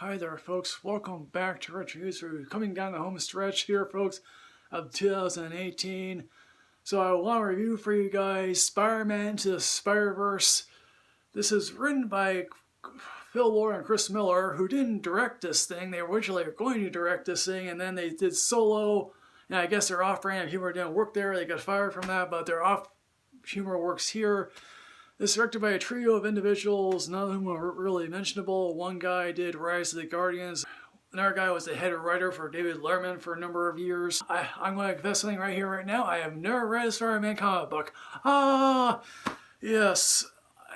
Hi there, folks. Welcome back to Retro News. We're coming down the home stretch here, folks, of 2018. So I want to review for you guys Spider-Man to the Spiderverse. This is written by Phil Lord and Chris Miller, who didn't direct this thing. They originally were going to direct this thing, and then they did solo. And I guess their off-brand humor didn't work there. They got fired from that, but their off humor works here. This is directed by a trio of individuals, none of whom are really mentionable. One guy did Rise of the Guardians. Another guy was the head writer for David Letterman for a number of years. I'm going to confess something right here, right now. I have never read a Spider-Man comic book. Yes.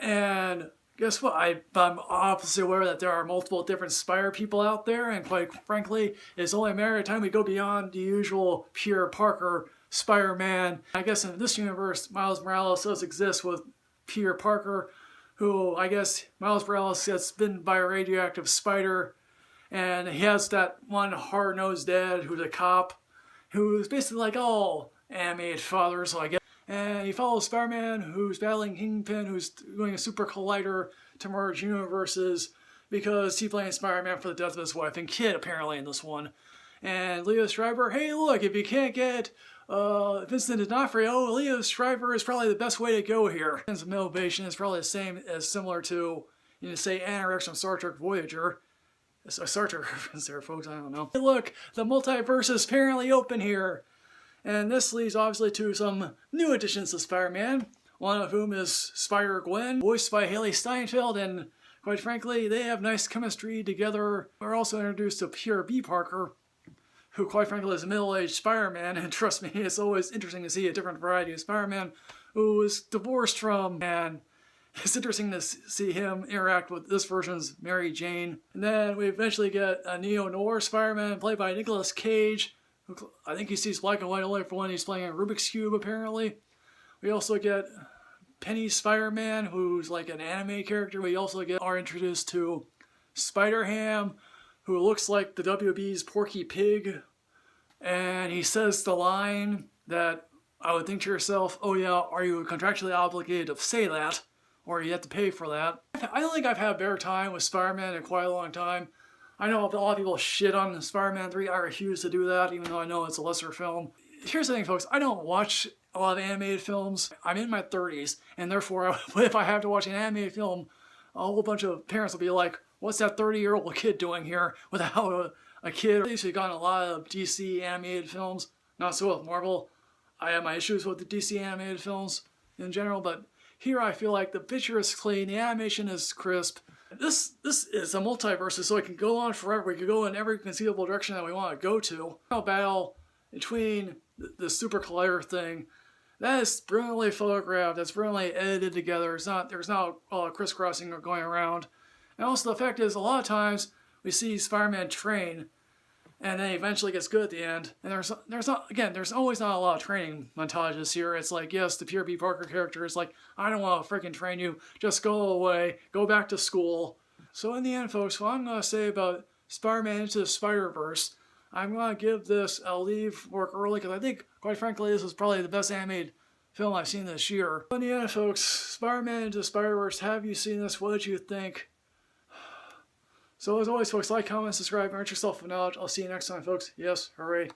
And guess what? I'm obviously aware that there are multiple different Spider people out there, and quite frankly, it's only a matter of time we go beyond the usual Peter Parker Spider-Man. I guess in this universe, Miles Morales does exist with Peter Parker, who I guess Miles Morales gets bitten by a radioactive spider, and he has that one hard-nosed dad who's a cop, who's basically like all animated fathers, so I guess. And he follows Spider-Man, who's battling Kingpin, who's doing a super collider to merge universes, because he's playing Spider-Man for the death of his wife and kid, apparently, in this one. And Leo Schreiber, hey look, if you can't get Vincent D'Onofrio, Leo Schreiber is probably the best way to go here. His motivation is probably the same as similar to, say, Anarix from Star Trek Voyager. Star Trek reference there, folks, I don't know. Hey look, the multiverse is apparently open here. And this leads obviously to some new additions to Spider-Man, one of whom is Spider-Gwen, voiced by Haley Steinfeld, and quite frankly, they have nice chemistry together. We're also introduced to Peter B. Parker, who quite frankly is a middle-aged Spider-Man, and trust me, it's always interesting to see a different variety of Spider-Man who is divorced from, and it's interesting to see him interact with this version's Mary Jane. And then we eventually get a neo-noir Spider-Man played by Nicolas Cage, who I think he sees black and white only for when he's playing a Rubik's Cube, apparently. We also get Penny Spider-Man, who's like an anime character. We also are introduced to Spider-Ham, who looks like the WB's Porky Pig, and he says the line that I would think to yourself, oh yeah, are you contractually obligated to say that, or you have to pay for that? I don't think I've had a better time with Spider-Man in quite a long time. I know a lot of people shit on Spider-Man 3, I refuse to do that, even though I know it's a lesser film. Here's the thing, folks, I don't watch a lot of animated films. I'm in my 30s, and therefore, if I have to watch an animated film, a whole bunch of parents will be like, what's that 30-year-old kid doing here without a kid? At least we've gotten a lot of DC animated films. Not so with Marvel. I have my issues with the DC animated films in general, but here I feel like the picture is clean, the animation is crisp. This is a multiverse, so it can go on forever. We can go in every conceivable direction that we want to go to. A battle between the super collider thing, that is brilliantly photographed, that's brilliantly edited together. There's not crisscrossing or going around. And also the fact is, a lot of times we see Spider-Man train, and then he eventually gets good at the end. And there's always not a lot of training montages here. It's like, yes, the Peter B. Parker character is like, I don't want to freaking train you. Just go away. Go back to school. So in the end, folks, what I'm going to say about Spider-Man Into the Spider-Verse, I'm going to give this a leave work early, because I think, quite frankly, this is probably the best animated film I've seen this year. In the end, folks, Spider-Man Into the Spider-Verse, have you seen this? What did you think? So as always, folks, like, comment, subscribe, enrich yourself with knowledge. I'll see you next time, folks. Yes, hooray.